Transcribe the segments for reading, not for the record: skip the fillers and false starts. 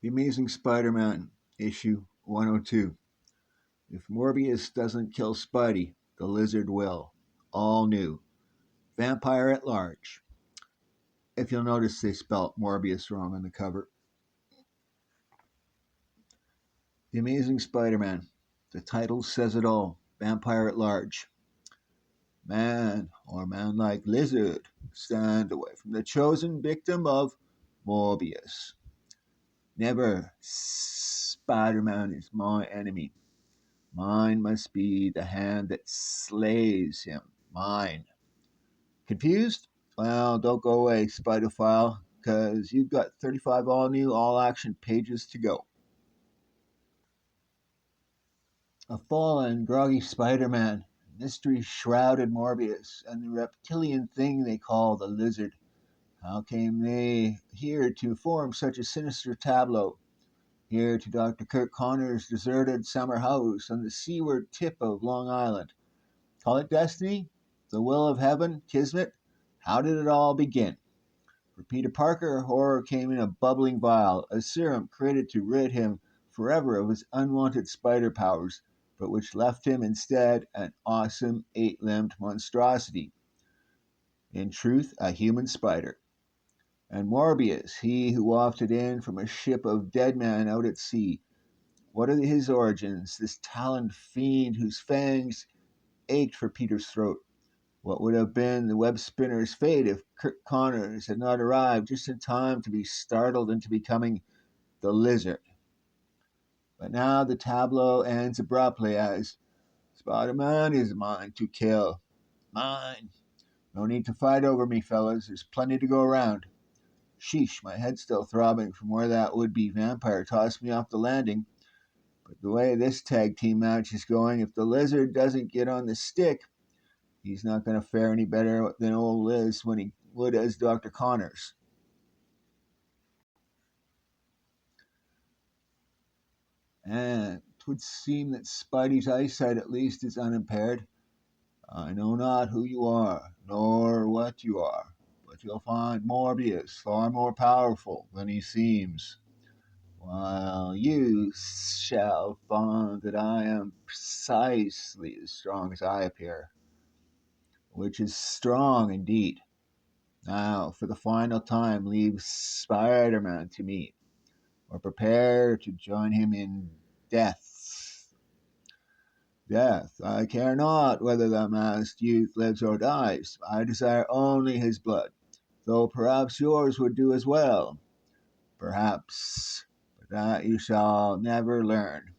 The Amazing Spider-Man, issue 102. If Morbius doesn't kill Spidey, the Lizard will. All new. Vampire at Large. If you'll notice, they spelt Morbius wrong on the cover. The Amazing Spider-Man. The title says it all. Vampire at Large. Man, or man-like lizard, stand away from the chosen victim of Morbius. Never. Spider-Man is my enemy. Mine must be the hand that slays him. Mine. Confused? Well, don't go away, Spidophile, because you've got 35 all new, all action pages to go. A fallen, groggy Spider Man, mystery shrouded Morbius, and the reptilian thing they call the Lizard. How came they here to form such a sinister tableau? Here to Dr. Kirk Connor's deserted summer house on the seaward tip of Long Island. Call it destiny? The will of heaven? Kismet? How did it all begin? For Peter Parker, horror came in a bubbling vial, a serum created to rid him forever of his unwanted spider powers, but which left him instead an awesome eight-limbed monstrosity. In truth, a human spider. And Morbius, he who wafted in from a ship of dead men out at sea. What are his origins, this taloned fiend whose fangs ached for Peter's throat? What would have been the web spinner's fate if Kirk Connors had not arrived just in time to be startled into becoming the Lizard? But now the tableau ends abruptly as Spider-Man is mine to kill. Mine. No need to fight over me, fellas. There's plenty to go around. Sheesh, my head's still throbbing from where that would-be vampire tossed me off the landing. But the way this tag team match is going, if the Lizard doesn't get on the stick, he's not going to fare any better than old Liz when he would as Dr. Connors. And 'twould seem that Spidey's eyesight at least is unimpaired. I know not who you are, nor what you are, but you'll find Morbius far more powerful than he seems, while you shall find that I am precisely as strong as I appear, which is strong indeed. Now, for the final time, leave Spider-Man to me, or prepare to join him in death. Death, I care not whether the masked youth lives or dies. I desire only his blood, though perhaps yours would do as well. Perhaps, but that you shall never learn.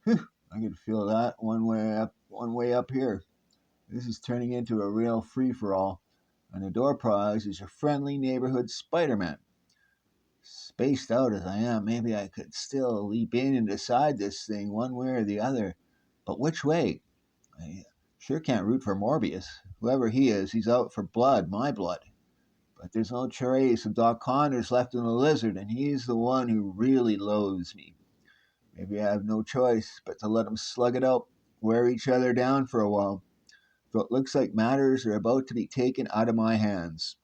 Whew, I can feel that one way up here. This is turning into a real free-for-all, and the door prize is your friendly neighborhood Spider-Man. Spaced out as I am, maybe I could still leap in and decide this thing one way or the other. But which way? I sure can't root for Morbius. Whoever he is, he's out for blood, my blood. But there's no trace of Doc Connors left in the Lizard, and he's the one who really loathes me. Maybe I have no choice but to let them slug it out, wear each other down for a while. So it looks like matters are about to be taken out of my hands.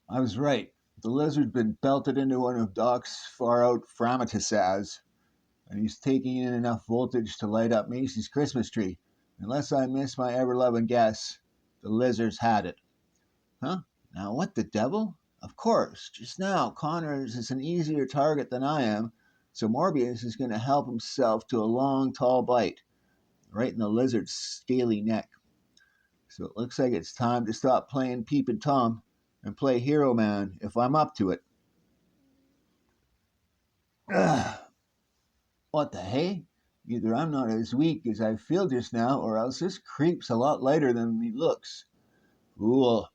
I was right. The Lizard's been belted into one of Doc's far-out Framatisas, and he's taking in enough voltage to light up Macy's Christmas tree. Unless I miss my ever-loving guess, the Lizard's had it. Huh? Now what the devil? Of course, just now Connors is an easier target than I am, so Morbius is going to help himself to a long, tall bite, right in the Lizard's scaly neck. So it looks like it's time to stop playing Peep and Tom and play Hero Man if I'm up to it. Ugh. What the hey? Either I'm not as weak as I feel just now, or else this creep's a lot lighter than he looks. Fool,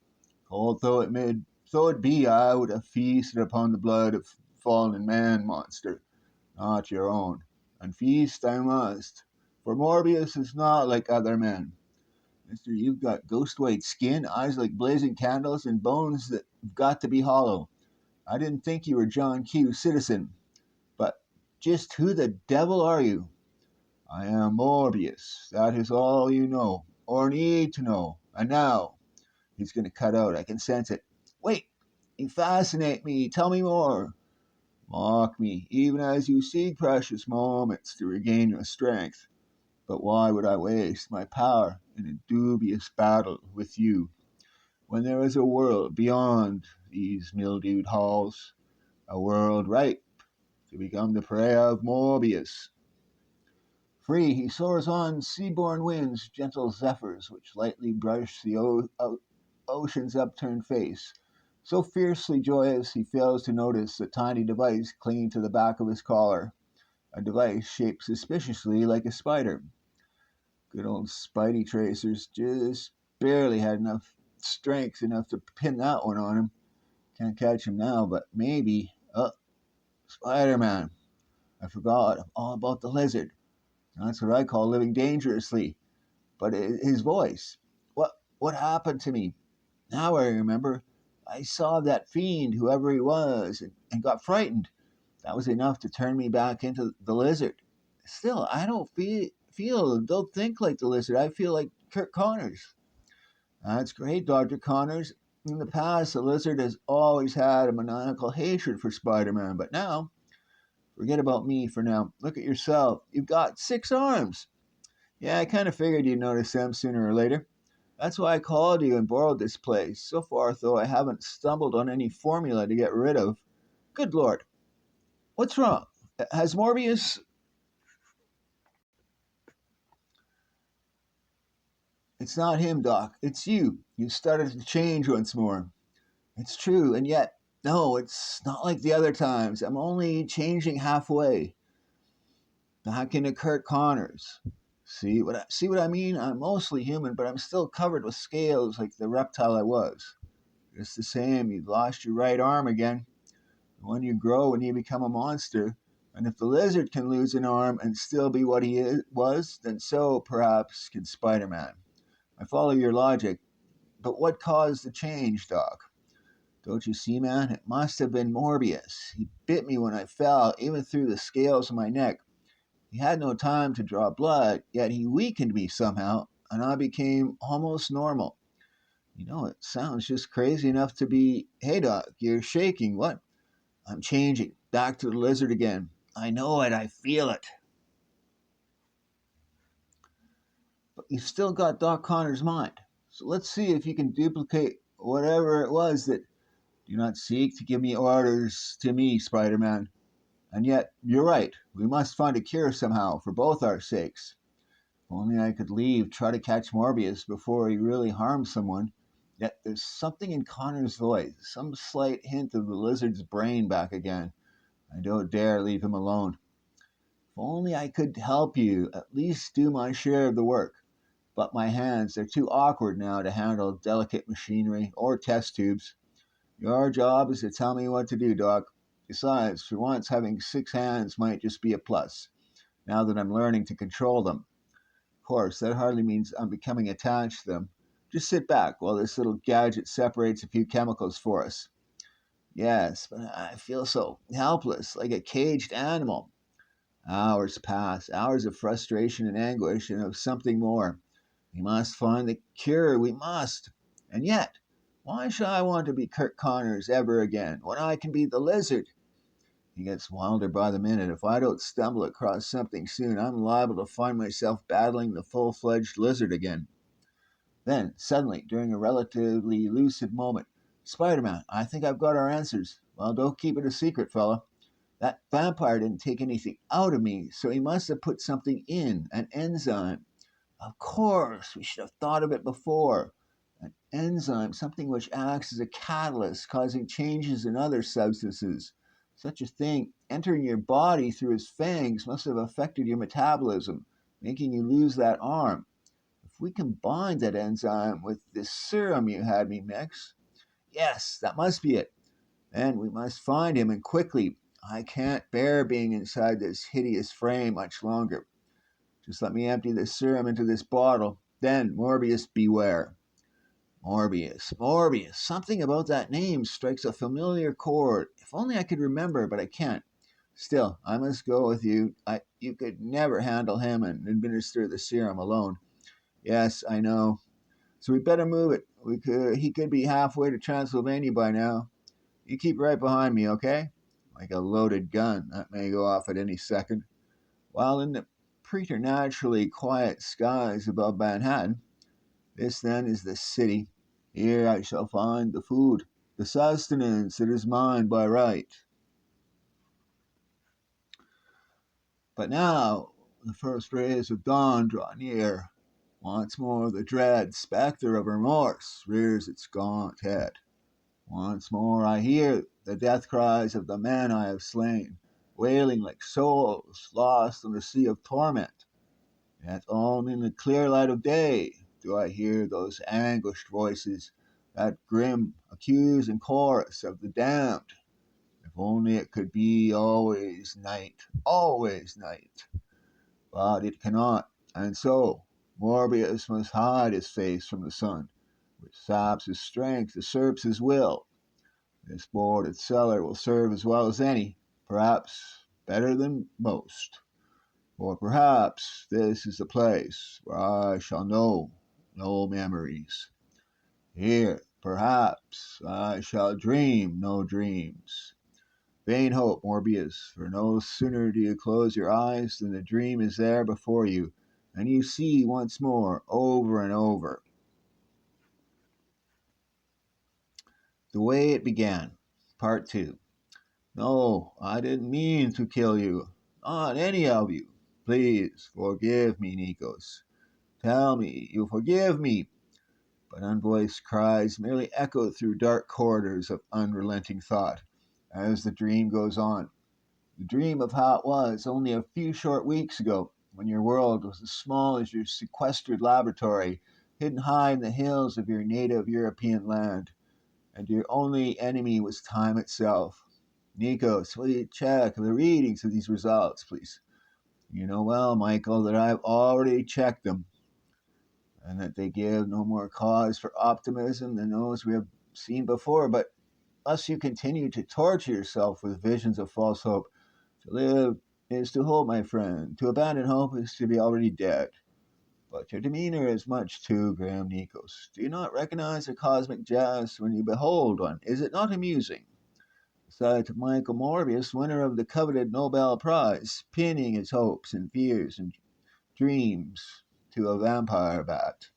cold though it be, I would have feasted upon the blood of fallen man monster, not your own. And feast I must, for Morbius is not like other men. Mister, you've got ghost white skin, eyes like blazing candles, and bones that have got to be hollow. I didn't think you were John Q. Citizen, but just who the devil are you? I am Morbius. That is all you know, or need to know. And now, he's going to cut out. I can sense it. Wait, You fascinate me. Tell me more. Mock me, even as you seek precious moments to regain your strength. But why would I waste my power in a dubious battle with you when there is a world beyond these mildewed halls, a world ripe to become the prey of Morbius? Free, he soars on sea-born winds, gentle zephyrs which lightly brush the ocean's upturned face. So fiercely joyous, he fails to notice a tiny device clinging to the back of his collar, a device shaped suspiciously like a spider. Good old Spidey Tracers just barely had enough strength enough to pin that one on him. Can't catch him now, but maybe. Spider-Man. I forgot all about the lizard. That's what I call living dangerously. But his voice. What happened to me? Now I remember. I saw that fiend, whoever he was, and got frightened. That was enough to turn me back into the lizard. Still, I don't don't think like the lizard. I feel like Kirk Connors. That's great, Dr. Connors. In the past, the lizard has always had a maniacal hatred for Spider Man, but now, forget about me for now. Look at yourself. You've got 6 arms. Yeah, I kind of figured you'd notice them sooner or later. That's why I called you and borrowed this place. So far, though, I haven't stumbled on any formula to get rid of. Good Lord, what's wrong? Has Morbius. It's not him, Doc. It's you. You started to change once more. It's true, and yet, no, it's not like the other times. I'm only changing halfway. Back into Kurt Connors. See what I mean? I'm mostly human, but I'm still covered with scales like the reptile I was. Just the same, you've lost your right arm again. When you grow and you become a monster, and if the lizard can lose an arm and still be what was, then so, perhaps, can Spider Man. I follow your logic, but what caused the change, Doc? Don't you see, man? It must have been Morbius. He bit me when I fell, even through the scales of my neck. He had no time to draw blood, yet he weakened me somehow, and I became almost normal. You know, it sounds just crazy enough to be, hey, Doc, you're shaking. What? I'm changing. Back to the lizard again. I know it. I feel it. But you've still got Doc Connor's mind. So let's see if you can duplicate whatever it was that. Do not seek to give me orders to me, Spider Man. And yet, you're right. We must find a cure somehow, for both our sakes. If only I could leave, try to catch Morbius before he really harms someone. Yet there's something in Connor's voice, some slight hint of the lizard's brain back again. I don't dare leave him alone. If only I could help you, at least do my share of the work. But my hands, they're too awkward now to handle delicate machinery or test tubes. Your job is to tell me what to do, Doc. Besides, for once, having 6 hands might just be a plus, now that I'm learning to control them. Of course, that hardly means I'm becoming attached to them. Just sit back while this little gadget separates a few chemicals for us. Yes, but I feel so helpless, like a caged animal. Hours pass, hours of frustration and anguish, and of something more. We must find the cure, we must. And yet, why should I want to be Kirk Connors ever again when I can be the lizard? He gets wilder by the minute. If I don't stumble across something soon, I'm liable to find myself battling the full fledged lizard again. Then, suddenly, during a relatively lucid moment, Spider Man, I think I've got our answers. Well, don't keep it a secret, fella. That vampire didn't take anything out of me, so he must have put something in, an enzyme. Of course, we should have thought of it before. An enzyme, something which acts as a catalyst, causing changes in other substances. Such a thing entering your body through his fangs must have affected your metabolism, making you lose that arm. If we combine that enzyme with this serum you had me mix, yes, that must be it. Then we must find him and quickly. I can't bear being inside this hideous frame much longer. Just let me empty the serum into this bottle. Then, Morbius, beware. Morbius. Something about that name strikes a familiar chord. If only I could remember, but I can't. Still, I must go with you. You could never handle him and administer the serum alone. Yes, I know. So we better move it. He could be halfway to Transylvania by now. You keep right behind me, okay? Like a loaded gun that may go off at any second. While in the preternaturally quiet skies above Manhattan, this then is the city. Here I shall find the food, the sustenance that is mine by right. But now the first rays of dawn draw near. Once more the dread spectre of remorse rears its gaunt head. Once more I hear the death cries of the men I have slain, wailing like souls lost in the sea of torment. Yet only in the clear light of day do I hear those anguished voices, that grim, accusing chorus of the damned. If only it could be always night, always night. But it cannot, and so Morbius must hide his face from the sun, which saps his strength, usurps his will. This boarded cellar will serve as well as any, perhaps better than most. Or perhaps this is the place where I shall know no memories. Here, perhaps, I shall dream no dreams. Vain hope, Morbius, for no sooner do you close your eyes than the dream is there before you, and you see once more, over and over, the way it began. Part 2. No, I didn't mean to kill you. Not any of you. Please forgive me, Nikos. Tell me you forgive me. But unvoiced cries merely echo through dark corridors of unrelenting thought as the dream goes on. The dream of how it was only a few short weeks ago, when your world was as small as your sequestered laboratory, hidden high in the hills of your native European land, and your only enemy was time itself. Nikos, will you check the readings of these results, please? You know well, Michael, that I've already checked them, and that they give no more cause for optimism than those we have seen before. But unless you continue to torture yourself with visions of false hope, to live is to hope, my friend. To abandon hope is to be already dead. But your demeanor is much too grim, Nikos. Do you not recognize a cosmic jest when you behold one? Is it not amusing? The sight of Michael Morbius, winner of the coveted Nobel Prize, pinning his hopes and fears and dreams to a vampire bat.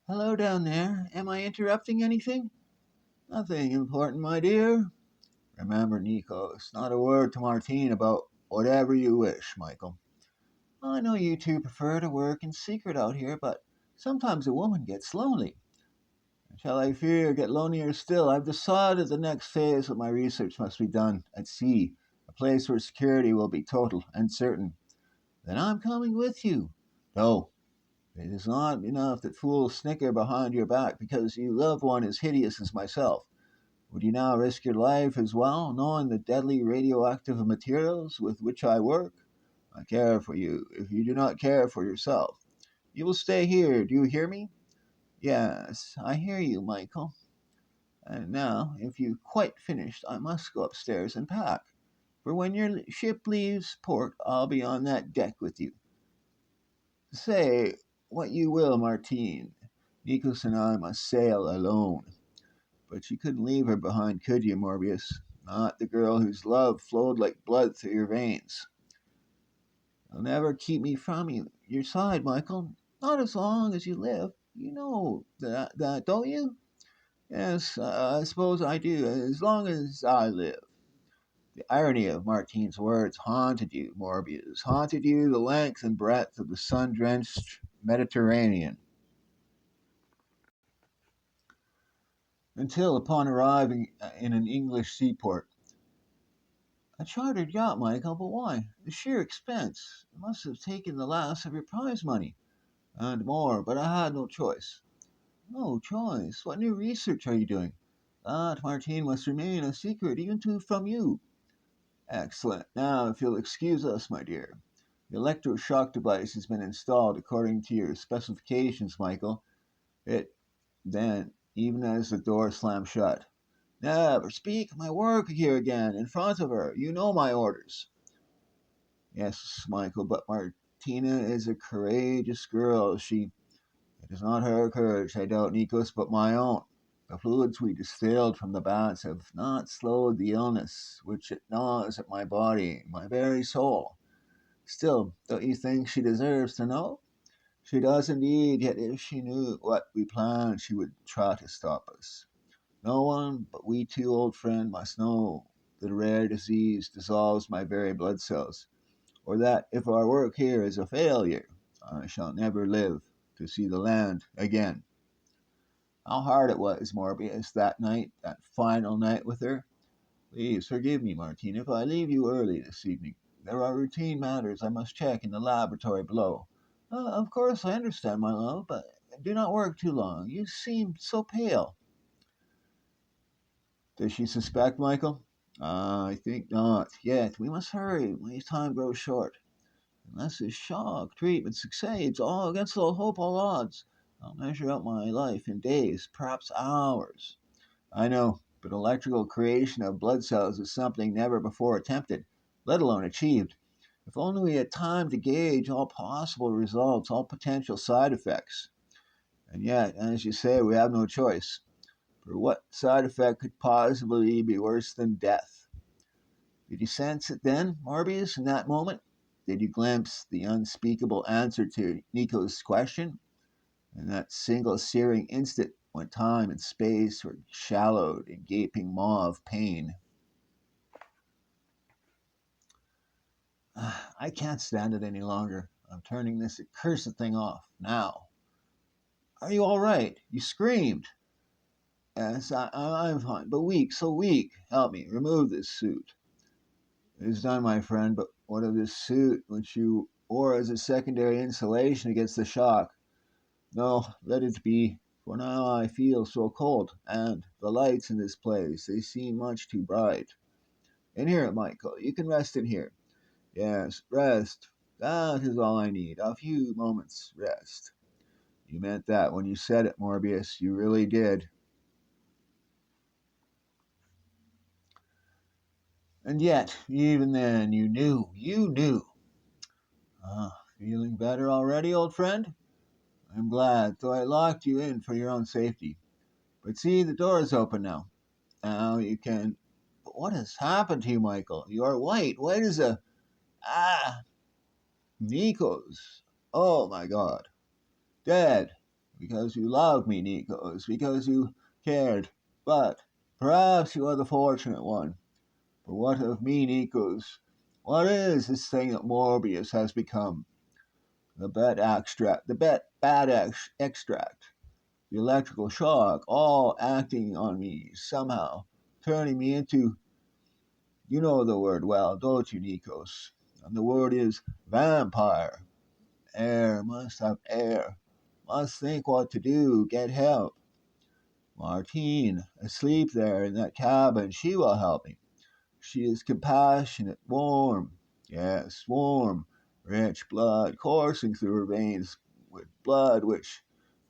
Hello down there. Am I interrupting anything? Nothing important, my dear. Remember, Nikos, not a word to Martine about whatever you wish, Michael. I know you two prefer to work in secret out here, but sometimes a woman gets lonely. And shall I fear get lonelier still? I've decided the next phase of my research must be done at sea, a place where security will be total and certain. Then I'm coming with you. No, it is not enough that fools snicker behind your back because you love one as hideous as myself. Would you now risk your life as well, knowing the deadly radioactive materials with which I work? I care for you if you do not care for yourself. You will stay here, do you hear me? Yes, I hear you, Michael. And now, if you've quite finished, I must go upstairs and pack. For when your ship leaves port, I'll be on that deck with you. Say what you will, Martine. Nikos and I must sail alone. But you couldn't leave her behind, could you, Morbius? Not the girl whose love flowed like blood through your veins. You'll never keep me from your side, Michael. Not as long as you live. You know that, don't you? Yes, I suppose I do. As long as I live. The irony of Martine's words haunted you, Morbius. Haunted you the length and breadth of the sun-drenched Mediterranean. Until, upon arriving in an English seaport, a chartered yacht, Michael, but why? The sheer expense. It must have taken the last of your prize money. And more, but I had no choice. No choice? What new research are you doing? That, Martine, must remain a secret even from you. Excellent. Now, if you'll excuse us, my dear. The electroshock device has been installed according to your specifications, Michael. It then, even as the door slammed shut. Never speak of my work here again, in front of her. You know my orders. Yes, Michael, but Martina is a courageous girl. It is not her courage, I doubt, Nikos, but my own. The fluids we distilled from the bats have not slowed the illness which it gnaws at my body, my very soul. Still, don't you think she deserves to know? She does indeed, yet if she knew what we planned, she would try to stop us. No one but we two, old friend, must know that a rare disease dissolves my very blood cells, or that if our work here is a failure, I shall never live to see the land again. How hard it was, Morbius, that night, that final night with her. Please forgive me, Martine, if I leave you early this evening. There are routine matters I must check in the laboratory below. Of course, I understand, my love, but do not work too long. You seem so pale. Does she suspect, Michael? I think not. Yet, we must hurry when time grows short. Unless this shock treatment succeeds, all against all hope, all odds, I'll measure out my life in days, perhaps hours. I know, but electrical creation of blood cells is something never before attempted, let alone achieved. If only we had time to gauge all possible results, all potential side effects. And yet, as you say, we have no choice. For what side effect could possibly be worse than death? Did you sense it then, Morbius, in that moment? Did you glimpse the unspeakable answer to Nico's question? In that single searing instant when time and space were shallowed in gaping maw of pain. I can't stand it any longer. I'm turning this accursed thing off now. Are you all right? You screamed. Yes, I'm fine, but weak, so weak. Help me, remove this suit. It is done, my friend, but what of this suit which you wore as a secondary insulation against the shock? No, let it be, for now I feel so cold, and the lights in this place, they seem much too bright. In here, Michael, you can rest in here. Yes, rest. That is all I need, a few moments' rest. You meant that when you said it, Morbius, you really did. And yet, even then, you knew. Feeling better already, old friend? I'm glad, though I locked you in for your own safety. But see, the door is open now. Now you can. But what has happened to you, Michael? You are white as a. Ah! Nikos. Oh my god. Dead. Because you loved me, Nikos. Because you cared. But perhaps you are the fortunate one. But what of me, Nikos? What is this thing that Morbius has become? The extract, the electrical shock, all acting on me somehow, turning me into, you know the word well, don't you, Nikos? And the word is vampire. Air, must have air. Must think what to do, get help. Martine, asleep there in that cabin, she will help me. She is compassionate, warm. Yes, warm. Rich blood coursing through her veins, with blood which,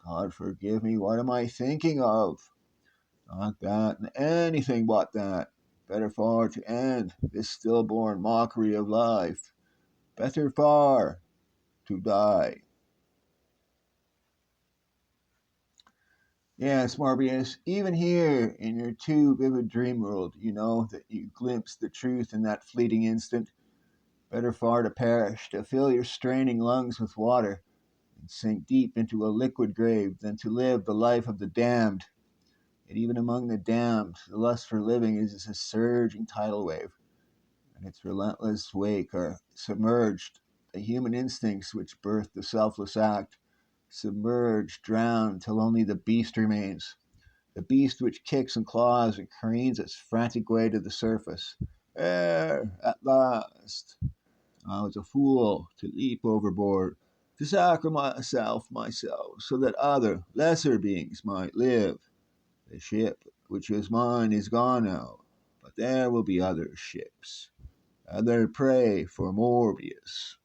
God forgive me, what am I thinking of? Not that, anything but that. Better far to end this stillborn mockery of life. Better far to die. Yes, Morbius, even here in your too vivid dream world, you know that you glimpsed the truth in that fleeting instant. Better far to perish, to fill your straining lungs with water, and sink deep into a liquid grave, than to live the life of the damned. Yet even among the damned, the lust for living is a surging tidal wave, and its relentless wake are submerged the human instincts which birthed the selfless act, submerged, drowned, till only the beast remains. The beast which kicks and claws and careens its frantic way to the surface. There, at last. I was a fool to leap overboard, to sacrifice myself, so that other, lesser beings might live. The ship which was mine is gone now, but there will be other ships, other prey for Morbius.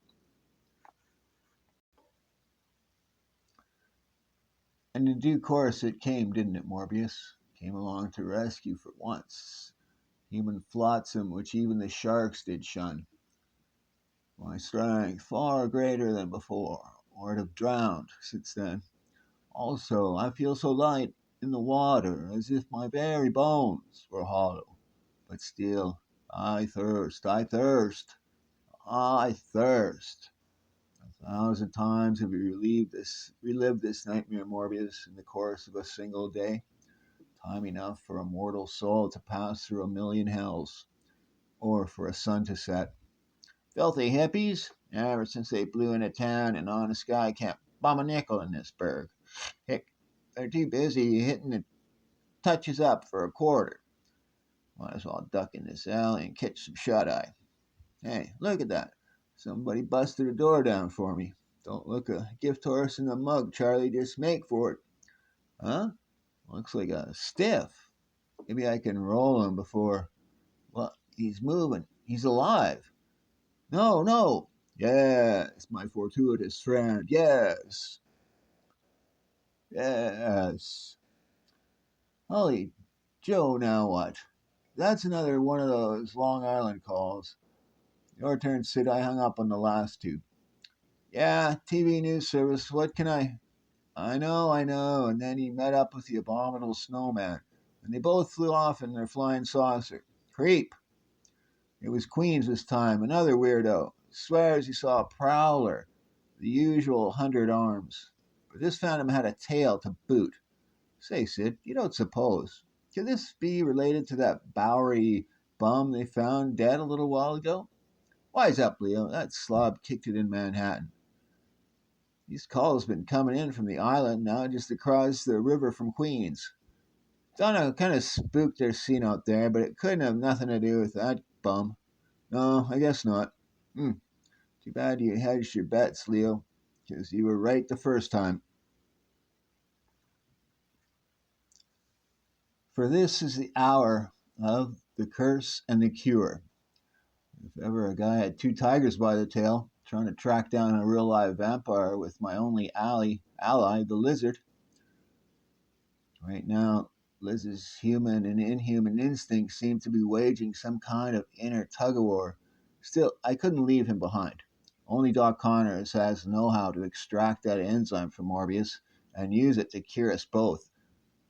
And in due course it came, didn't it, Morbius? Came along to rescue for once. Human flotsam which even the sharks did shun. My strength far greater than before, or it have drowned since then. Also, I feel so light in the water as if my very bones were hollow. But still, I thirst, I thirst, I thirst. 1,000 times have we relived this nightmare, Morbius, in the course of a single day. Time enough for a mortal soul to pass through a million hells, or for a sun to set. Filthy hippies, ever since they blew into town and honest guy can't bum a nickel in this burg. Heck, they're too busy hitting the touches up for a quarter. Might as well duck in this alley and catch some shut eye. Hey, look at that. Somebody busted a door down for me. Don't look a gift horse in the mug, Charlie. Just make for it. Huh? Looks like a stiff. Maybe I can roll him before. Well, he's moving. He's alive. No, no. Yes, my fortuitous friend. Yes. Yes. Holy Joe, now what? That's another one of those Long Island calls. Your turn, Sid. I hung up on the last two. Yeah, TV news service. What can I? I know, I know. And then he met up with the abominable snowman, and they both flew off in their flying saucer. Creep. It was Queens this time, another weirdo. Swears he saw a prowler, the usual 100 arms. But this phantom had a tail to boot. Say, Sid, you don't suppose. Could this be related to that Bowery bum they found dead a little while ago? Wise up, Leo. That slob kicked it in Manhattan. These calls been coming in from the island now just across the river from Queens. Don't know, kind of spooked their scene out there, but it couldn't have nothing to do with that bum. No, I guess not. Hmm. Too bad you hedged your bets, Leo, because you were right the first time. For this is the hour of the curse and the cure. If ever a guy had two tigers by the tail, trying to track down a real live vampire with my only ally, the lizard. Right now, Liz's human and inhuman instincts seem to be waging some kind of inner tug of war. Still, I couldn't leave him behind. Only Doc Connors has the know how to extract that enzyme from Morbius and use it to cure us both.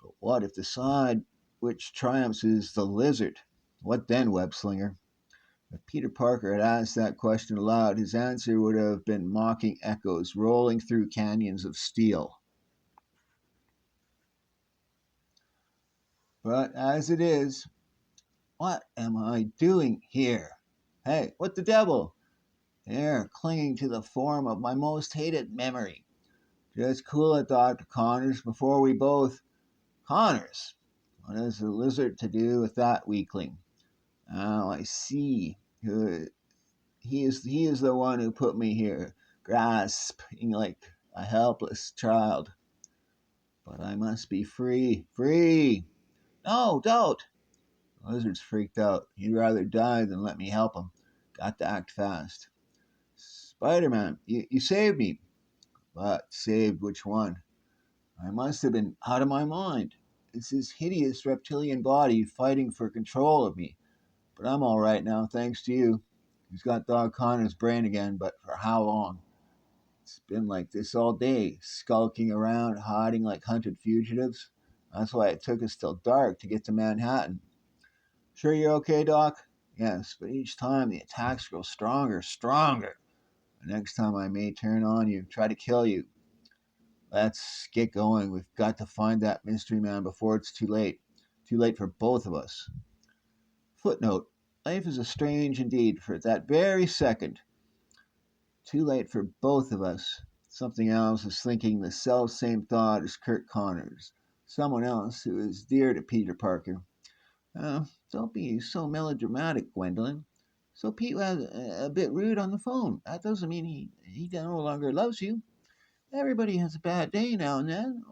But what if the side which triumphs is the lizard? What then, Webslinger? If Peter Parker had asked that question aloud, his answer would have been mocking echoes rolling through canyons of steel. But as it is, what am I doing here? Hey, what the devil? There, clinging to the form of my most hated memory. Just cool it, Dr. Connors, before we both. Connors! What has the lizard to do with that weakling? Oh, I see. He is the one who put me here, grasping like a helpless child. But I must be free. Free! No, don't! The lizard's freaked out. He'd rather die than let me help him. Got to act fast. Spider Man, you saved me. But saved which one? I must have been out of my mind. It's this hideous reptilian body fighting for control of me. But I'm all right now, thanks to you. He's got Doc Connor's brain again, but for how long? It's been like this all day, skulking around, hiding like hunted fugitives. That's why it took us till dark to get to Manhattan. Sure you're okay, Doc? Yes, but each time the attacks grow stronger, stronger. The next time I may turn on you, try to kill you. Let's get going. We've got to find that mystery man before it's too late. Too late for both of us. Footnote. Life is a strange indeed for that very second. Too late for both of us. Something else is thinking the self same thought as Kurt Connors. Someone else who is dear to Peter Parker. Don't be so melodramatic, Gwendolyn. So Pete was a bit rude on the phone. That doesn't mean he no longer loves you. Everybody has a bad day now and then.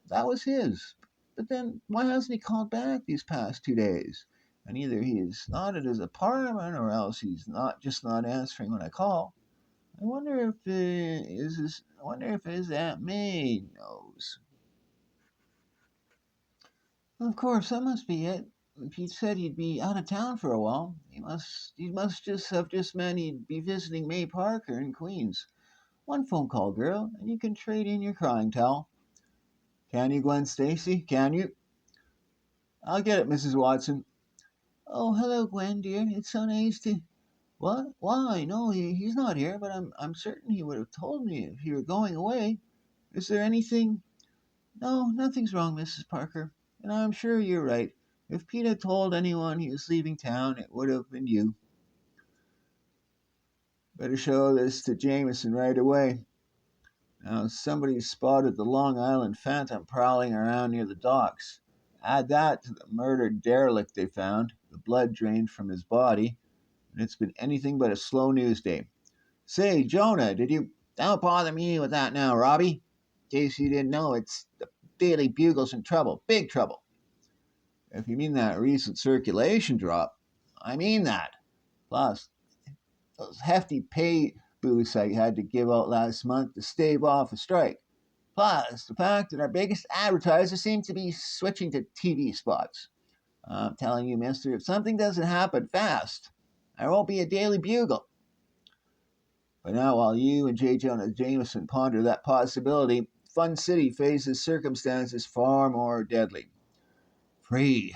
That was his. But then why hasn't he called back these past 2 days? And either he's not at his apartment or else he's not answering when I call. I wonder if his Aunt May knows. Of course, that must be it. Pete said he'd be out of town for a while. He must just meant he'd be visiting May Parker in Queens. One phone call, girl, and you can trade in your crying towel. Can you, Gwen Stacy? Can you? I'll get it, Mrs. Watson. Oh, hello, Gwen, dear. It's so nice to. What? Why? No, he's not here, but I'm certain he would have told me if you were going away. Is there anything? No, nothing's wrong, Mrs. Parker. And I'm sure you're right. If Pete had told anyone he was leaving town, it would have been you. Better show this to Jameson right away. Now, somebody spotted the Long Island Phantom prowling around near the docks. Add that to the murdered derelict they found, the blood drained from his body, and it's been anything but a slow news day. Say, Jonah, did you... Don't bother me with that now, Robbie. In case you didn't know, it's the Daily Bugle's in trouble. Big trouble. If you mean that recent circulation drop, I mean that. Plus, those hefty pay boosts I had to give out last month to stave off a strike. Plus, the fact that our biggest advertisers seem to be switching to TV spots. I'm telling you, mister, if something doesn't happen fast, there won't be a Daily Bugle. But now, while you and J. Jonah Jameson ponder that possibility, Fun City faces circumstances far more deadly. Free.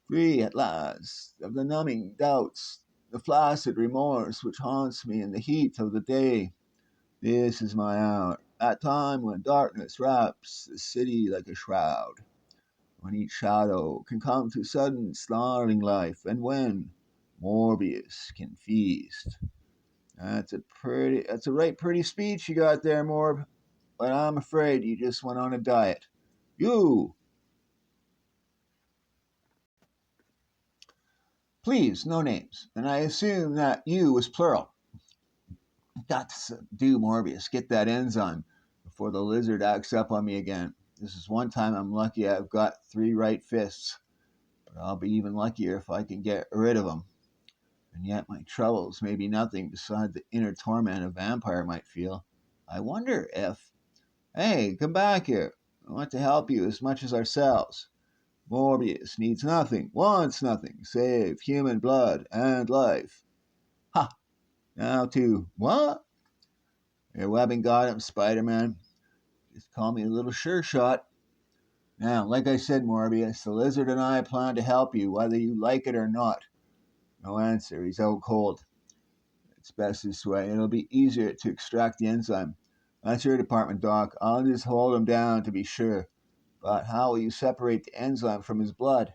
Free at last of the numbing doubts, the flaccid remorse which haunts me in the heat of the day. This is my hour, that time when darkness wraps the city like a shroud, when each shadow can come to sudden snarling life, and when Morbius can feast. That's a right pretty speech you got there, Morb, but I'm afraid you just went on a diet. You! Please, no names, and I assume that you was plural. Got to subdue Morbius, get that enzyme before the lizard acts up on me again. This is one time I'm lucky I've got 3 right fists, but I'll be even luckier if I can get rid of them. And yet my troubles may be nothing beside the inner torment a vampire might feel. I wonder if... Hey, come back here. I want to help you as much as ourselves. Morbius needs nothing, wants nothing, save human blood and life. Ha! Now to... What? Your webbing got him, Spider-Man. Just call me a little sure shot. Now, like I said, Morbius, the lizard and I plan to help you, whether you like it or not. No answer. He's out cold. It's best this way. It'll be easier to extract the enzyme. That's your department, Doc. I'll just hold him down to be sure. But how will you separate the enzyme from his blood?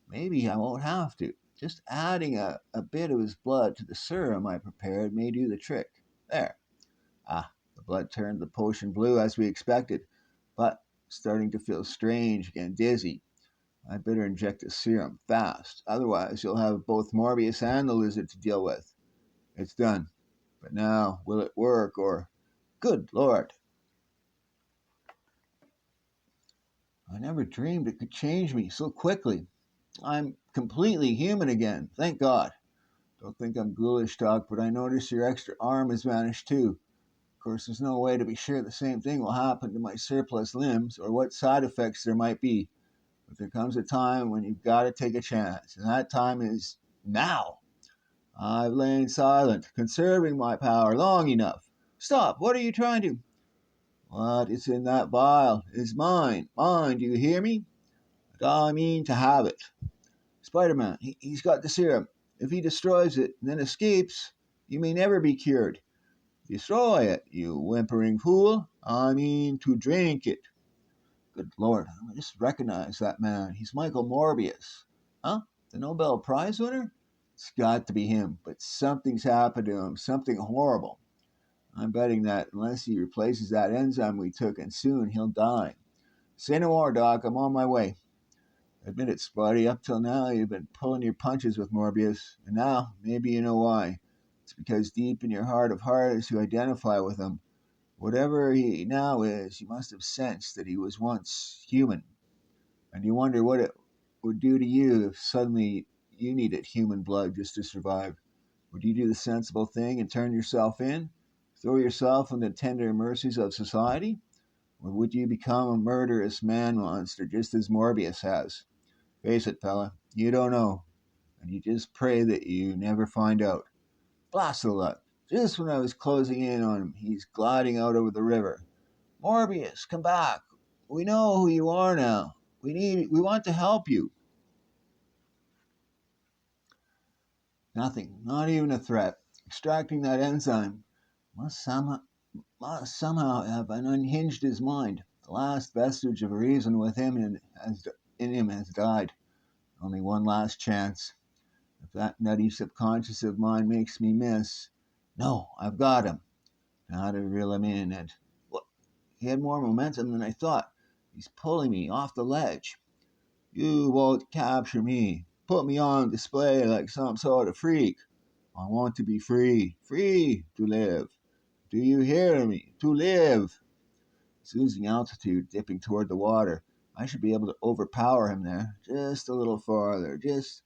Maybe I won't have to. Just adding a bit of his blood to the serum I prepared may do the trick. There. Ah, the blood turned the potion blue as we expected, but starting to feel strange and dizzy. I better inject the serum fast, otherwise you'll have both Morbius and the lizard to deal with. It's done. But now, will it work or... Good Lord! I never dreamed it could change me so quickly. I'm completely human again, thank God. Don't think I'm ghoulish, Doc, but I notice your extra arm has vanished too. Of course, there's no way to be sure the same thing will happen to my surplus limbs or what side effects there might be. But there comes a time when you've got to take a chance, and that time is now. I've lain silent, conserving my power long enough. Stop! What are you trying to... What is in that vial is mine. Mine, do you hear me? And I mean to have it. Spider-Man, he's got the serum. If he destroys it and then escapes, you may never be cured. Destroy it, you whimpering fool. I mean to drink it. Good Lord, I just recognize that man. He's Michael Morbius. Huh? The Nobel Prize winner? It's got to be him, but something's happened to him, something horrible. I'm betting that unless he replaces that enzyme we took, and soon he'll die. Say no more, Doc. I'm on my way. Admit it, Spidey. Up till now, you've been pulling your punches with Morbius, and now maybe you know why. It's because deep in your heart of hearts you identify with him. Whatever he now is, you must have sensed that he was once human, and you wonder what it would do to you if suddenly you needed human blood just to survive. Would you do the sensible thing and turn yourself in? Throw yourself in the tender mercies of society? Or would you become a murderous man monster just as Morbius has? Face it, fella, you don't know, and you just pray that you never find out. Blast the luck. Just when I was closing in on him, he's gliding out over the river. Morbius, come back. We know who you are now. We want to help you. Nothing, not even a threat. Extracting that enzyme must somehow have unhinged his mind. The last vestige of reason in him has died. Only one last chance. If that nutty subconscious of mine makes me miss, no, I've got him. Now to reel him in, and look, he had more momentum than I thought. He's pulling me off the ledge. You won't capture me. Put me on display like some sort of freak. I want to be free, free to live. Do you hear me? To live. It's losing altitude, dipping toward the water. I should be able to overpower him there. Just a little farther. Just.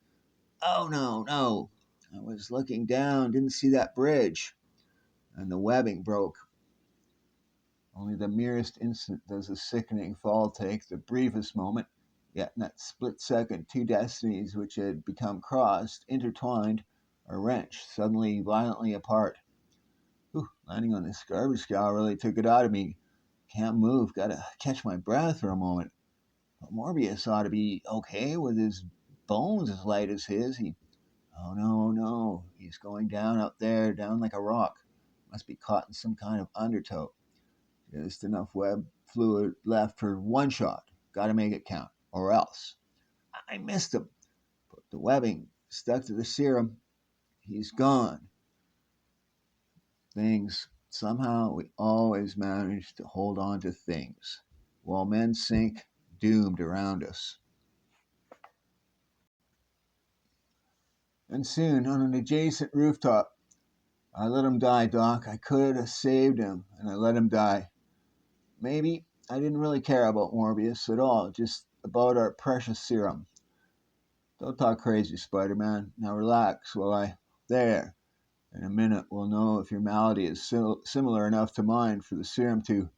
Oh, no, no. I was looking down, didn't see that bridge. And the webbing broke. Only the merest instant does the sickening fall take, the briefest moment. Yet in that split second, two destinies which had become crossed, intertwined, are wrenched, suddenly violently apart. Whew, landing on this garbage scow really took it out of me. Can't move, gotta catch my breath for a moment. But Morbius ought to be okay with his bones as light as his. Oh no, no, he's going down out there, down like a rock. Must be caught in some kind of undertow. Just enough web fluid left for one shot. Gotta make it count, or else. I missed him. But the webbing stuck to the serum. He's gone. Things. Somehow we always manage to hold on to things, while men sink, doomed around us. And soon, on an adjacent rooftop, I let him die, Doc. I could have saved him, and I let him die. Maybe I didn't really care about Morbius at all, just about our precious serum. Don't talk crazy, Spider Man. Now relax while I. There. In a minute, we'll know if your malady is similar enough to mine for the serum to.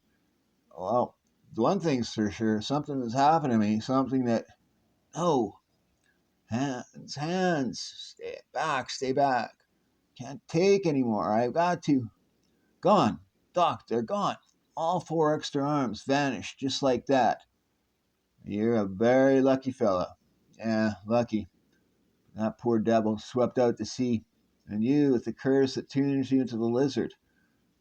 Well, the one thing's for sure, something has happened to me, something that. No! Hands, hands! Stay back, stay back. Can't take anymore. I've got to. Gone. Doc, they're gone. All four extra arms vanished just like that. You're a very lucky fella. Yeah, lucky. That poor devil swept out to sea. And you with the curse that turns you into the lizard.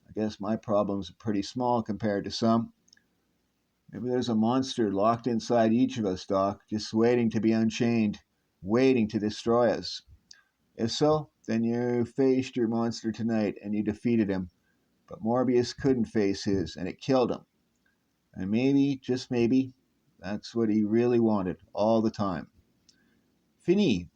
I guess my problems are pretty small compared to some. Maybe there's a monster locked inside each of us, Doc, just waiting to be unchained, waiting to destroy us. If so, then you faced your monster tonight and you defeated him. But Morbius couldn't face his, and it killed him. And maybe, just maybe, that's what he really wanted all the time. Fini,